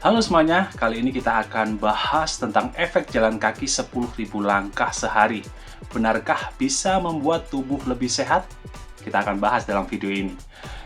Halo semuanya, kali ini kita akan bahas tentang efek jalan kaki 10.000 langkah sehari. Benarkah bisa membuat tubuh lebih sehat? Kita akan bahas dalam video ini.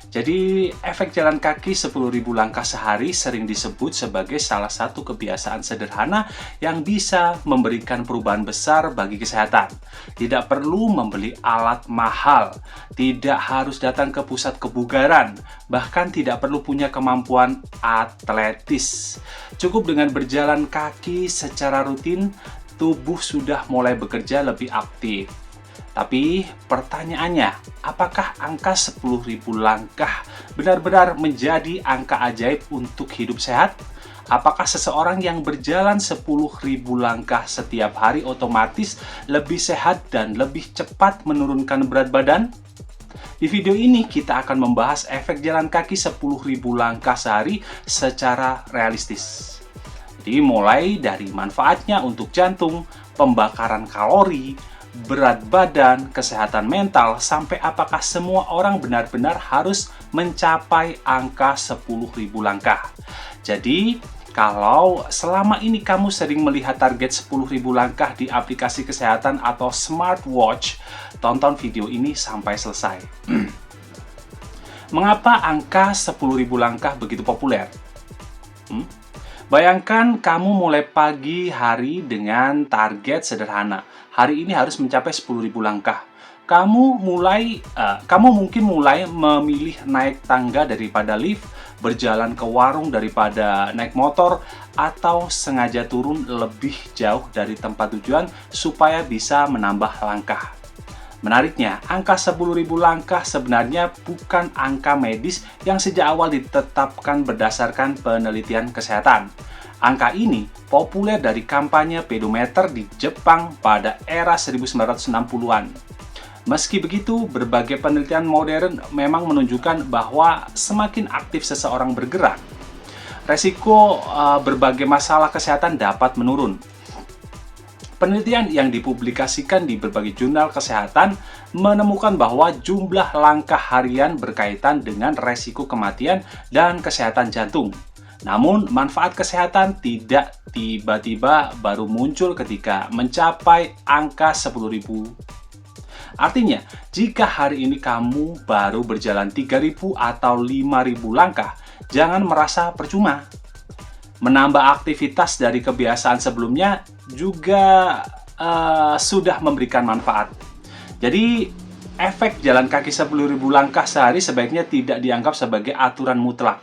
Jadi, efek jalan kaki 10.000 langkah sehari sering disebut sebagai salah satu kebiasaan sederhana yang bisa memberikan perubahan besar bagi kesehatan. Tidak perlu membeli alat mahal, tidak harus datang ke pusat kebugaran, bahkan tidak perlu punya kemampuan atletis. Cukup dengan berjalan kaki secara rutin, tubuh sudah mulai bekerja lebih aktif. Tapi pertanyaannya, apakah angka 10.000 langkah benar-benar menjadi angka ajaib untuk hidup sehat? Apakah seseorang yang berjalan 10.000 langkah setiap hari otomatis lebih sehat dan lebih cepat menurunkan berat badan? Di video ini kita akan membahas efek jalan kaki 10.000 langkah sehari secara realistis. Jadi mulai dari manfaatnya untuk jantung, pembakaran kalori, berat badan, kesehatan mental, sampai apakah semua orang benar-benar harus mencapai angka 10.000 langkah. Jadi, kalau selama ini kamu sering melihat target 10.000 langkah di aplikasi kesehatan atau smartwatch, tonton video ini sampai selesai. Mengapa angka 10.000 langkah begitu populer? Bayangkan kamu mulai pagi hari dengan target sederhana. Hari ini harus mencapai 10.000 langkah. Kamu mungkin mulai memilih naik tangga daripada lift, berjalan ke warung daripada naik motor, atau sengaja turun lebih jauh dari tempat tujuan supaya bisa menambah langkah. Menariknya, angka 10.000 langkah sebenarnya bukan angka medis yang sejak awal ditetapkan berdasarkan penelitian kesehatan. Angka ini populer dari kampanye pedometer di Jepang pada era 1960-an. Meski begitu, berbagai penelitian modern memang menunjukkan bahwa semakin aktif seseorang bergerak, resiko berbagai masalah kesehatan dapat menurun. Penelitian yang dipublikasikan di berbagai jurnal kesehatan menemukan bahwa jumlah langkah harian berkaitan dengan resiko kematian dan kesehatan jantung. Namun, manfaat kesehatan tidak tiba-tiba baru muncul ketika mencapai angka 10.000. Artinya, jika hari ini kamu baru berjalan 3.000 atau 5.000 langkah, jangan merasa percuma. Menambah aktivitas dari kebiasaan sebelumnya juga sudah memberikan manfaat. Jadi, efek jalan kaki 10.000 langkah sehari sebaiknya tidak dianggap sebagai aturan mutlak.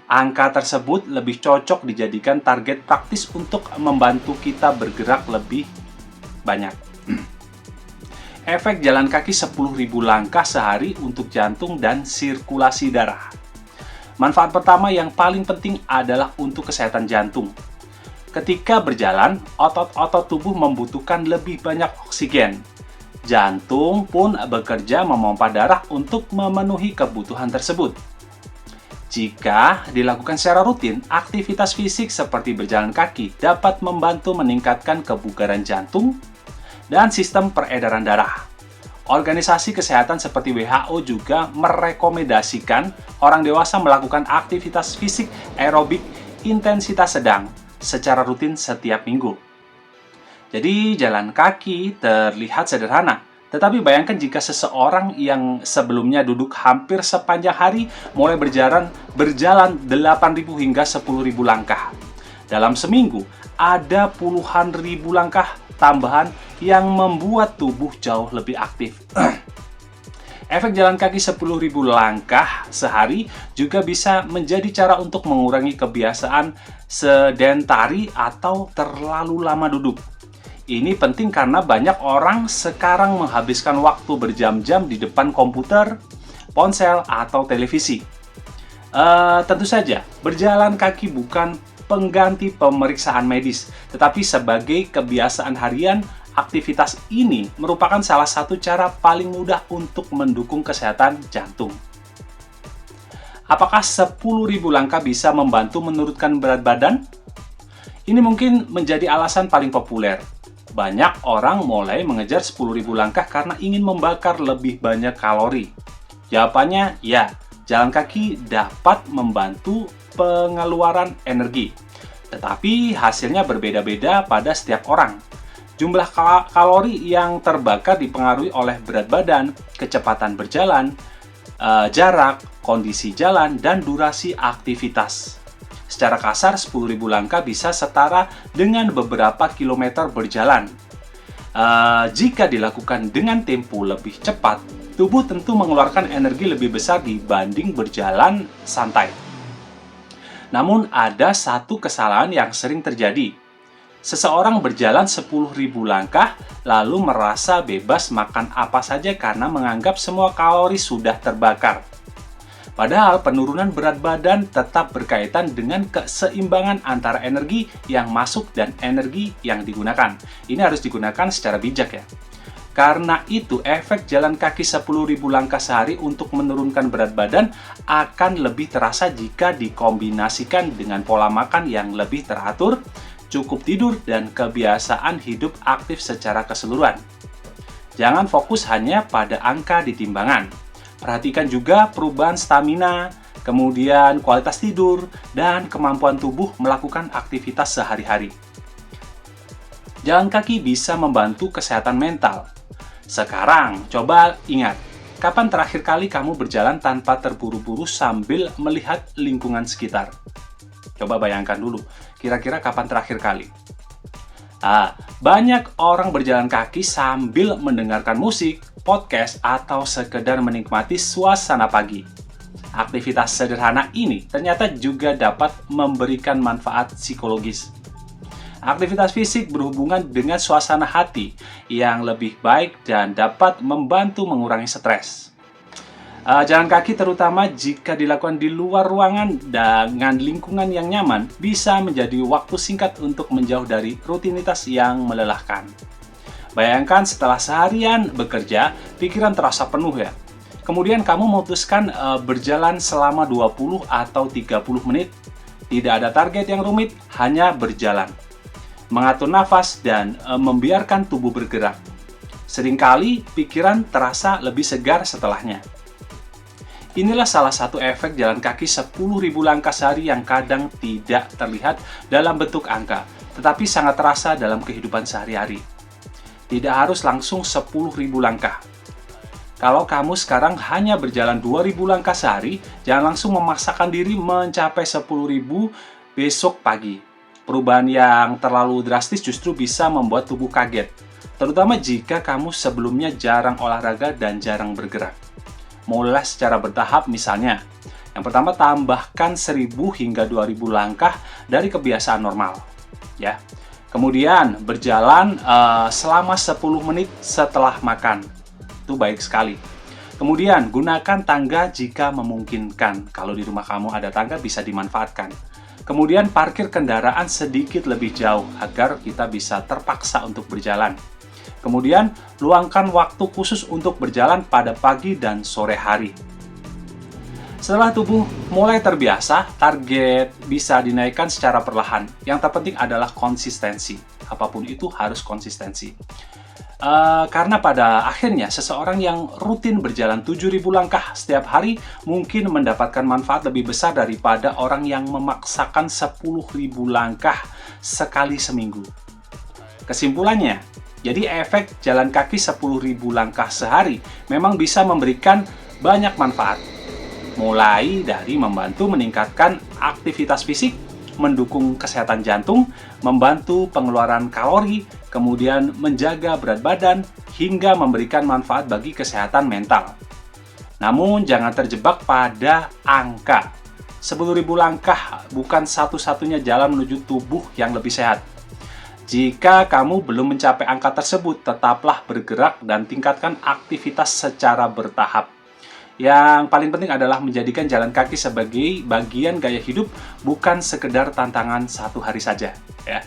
Angka tersebut lebih cocok dijadikan target praktis untuk membantu kita bergerak lebih banyak. Efek jalan kaki 10.000 langkah sehari untuk jantung dan sirkulasi darah. Manfaat pertama yang paling penting adalah untuk kesehatan jantung. Ketika berjalan, otot-otot tubuh membutuhkan lebih banyak oksigen. Jantung pun bekerja memompa darah untuk memenuhi kebutuhan tersebut. Jika dilakukan secara rutin, aktivitas fisik seperti berjalan kaki dapat membantu meningkatkan kebugaran jantung dan sistem peredaran darah. Organisasi kesehatan seperti WHO juga merekomendasikan orang dewasa melakukan aktivitas fisik aerobik intensitas sedang secara rutin setiap minggu. Jadi, jalan kaki terlihat sederhana. Tetapi bayangkan jika seseorang yang sebelumnya duduk hampir sepanjang hari mulai berjalan 8.000 hingga 10.000 langkah. Dalam seminggu, ada puluhan ribu langkah tambahan yang membuat tubuh jauh lebih aktif. Efek jalan kaki 10.000 langkah sehari juga bisa menjadi cara untuk mengurangi kebiasaan sedentari atau terlalu lama duduk. Ini penting karena banyak orang sekarang menghabiskan waktu berjam-jam di depan komputer, ponsel, atau televisi. Tentu saja, berjalan kaki bukan pengganti pemeriksaan medis, tetapi sebagai kebiasaan harian, aktivitas ini merupakan salah satu cara paling mudah untuk mendukung kesehatan jantung. Apakah 10.000 langkah bisa membantu menurunkan berat badan? Ini mungkin menjadi alasan paling populer. Banyak orang mulai mengejar 10.000 langkah karena ingin membakar lebih banyak kalori. Jawabannya, ya, jalan kaki dapat membantu pengeluaran energi. Tetapi hasilnya berbeda-beda pada setiap orang. Jumlah kalori yang terbakar dipengaruhi oleh berat badan, kecepatan berjalan, jarak, kondisi jalan, dan durasi aktivitas. Secara kasar, 10.000 langkah bisa setara dengan beberapa kilometer berjalan. Jika dilakukan dengan tempo lebih cepat, tubuh tentu mengeluarkan energi lebih besar dibanding berjalan santai. Namun ada satu kesalahan yang sering terjadi. Seseorang berjalan 10.000 langkah lalu merasa bebas makan apa saja karena menganggap semua kalori sudah terbakar. Padahal penurunan berat badan tetap berkaitan dengan keseimbangan antara energi yang masuk dan energi yang digunakan. Ini harus digunakan secara bijak ya. Karena itu, efek jalan kaki 10.000 langkah sehari untuk menurunkan berat badan akan lebih terasa jika dikombinasikan dengan pola makan yang lebih teratur, cukup tidur, dan kebiasaan hidup aktif secara keseluruhan. Jangan fokus hanya pada angka di timbangan. Perhatikan juga perubahan stamina, kemudian kualitas tidur, dan kemampuan tubuh melakukan aktivitas sehari-hari. Jalan kaki bisa membantu kesehatan mental. Sekarang, coba ingat, kapan terakhir kali kamu berjalan tanpa terburu-buru sambil melihat lingkungan sekitar? Coba bayangkan dulu, kira-kira kapan terakhir kali? Banyak orang berjalan kaki sambil mendengarkan musik, podcast, atau sekedar menikmati suasana pagi. Aktivitas sederhana ini ternyata juga dapat memberikan manfaat psikologis. Aktivitas fisik berhubungan dengan suasana hati yang lebih baik dan dapat membantu mengurangi stres. Jalan kaki terutama jika dilakukan di luar ruangan dengan lingkungan yang nyaman bisa menjadi waktu singkat untuk menjauh dari rutinitas yang melelahkan. Bayangkan setelah seharian bekerja, pikiran terasa penuh ya. Kemudian kamu memutuskan berjalan selama 20 atau 30 menit. Tidak ada target yang rumit, hanya berjalan. Mengatur nafas dan membiarkan tubuh bergerak. Seringkali pikiran terasa lebih segar setelahnya. Inilah salah satu efek jalan kaki 10.000 langkah sehari yang kadang tidak terlihat dalam bentuk angka, tetapi sangat terasa dalam kehidupan sehari-hari. Tidak harus langsung 10.000 langkah. Kalau kamu sekarang hanya berjalan 2.000 langkah sehari, jangan langsung memaksakan diri mencapai 10.000 besok pagi. Perubahan yang terlalu drastis justru bisa membuat tubuh kaget, terutama jika kamu sebelumnya jarang olahraga dan jarang bergerak. Mulai secara bertahap misalnya. Yang pertama, tambahkan 1.000 hingga 2.000 langkah dari kebiasaan normal. Ya. Kemudian, berjalan selama 10 menit setelah makan. Itu baik sekali. Kemudian, gunakan tangga jika memungkinkan. Kalau di rumah kamu ada tangga, bisa dimanfaatkan. Kemudian, parkir kendaraan sedikit lebih jauh agar kita bisa terpaksa untuk berjalan. Kemudian, luangkan waktu khusus untuk berjalan pada pagi dan sore hari. Setelah tubuh mulai terbiasa, target bisa dinaikkan secara perlahan. Yang terpenting adalah konsistensi. Apapun itu harus konsistensi. Karena pada akhirnya, seseorang yang rutin berjalan 7.000 langkah setiap hari mungkin mendapatkan manfaat lebih besar daripada orang yang memaksakan 10.000 langkah sekali seminggu. Kesimpulannya, jadi efek jalan kaki 10.000 langkah sehari memang bisa memberikan banyak manfaat. Mulai dari membantu meningkatkan aktivitas fisik, mendukung kesehatan jantung, membantu pengeluaran kalori, kemudian menjaga berat badan, hingga memberikan manfaat bagi kesehatan mental. Namun jangan terjebak pada angka. 10.000 langkah bukan satu-satunya jalan menuju tubuh yang lebih sehat. Jika kamu belum mencapai angka tersebut, tetaplah bergerak dan tingkatkan aktivitas secara bertahap. Yang paling penting adalah menjadikan jalan kaki sebagai bagian gaya hidup, bukan sekedar tantangan satu hari saja. Ya.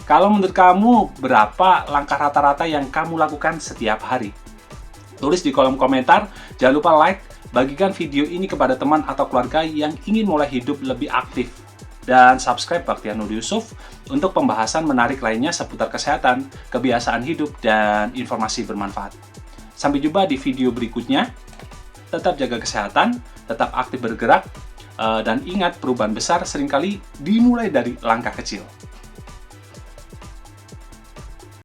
Kalau menurut kamu, berapa langkah rata-rata yang kamu lakukan setiap hari? Tulis di kolom komentar, jangan lupa like, bagikan video ini kepada teman atau keluarga yang ingin mulai hidup lebih aktif. Dan subscribe Bakhtiar Nur Yusuf untuk pembahasan menarik lainnya seputar kesehatan, kebiasaan hidup, dan informasi bermanfaat. Sampai jumpa di video berikutnya. Tetap jaga kesehatan, tetap aktif bergerak, Dan ingat, perubahan besar seringkali dimulai dari langkah kecil.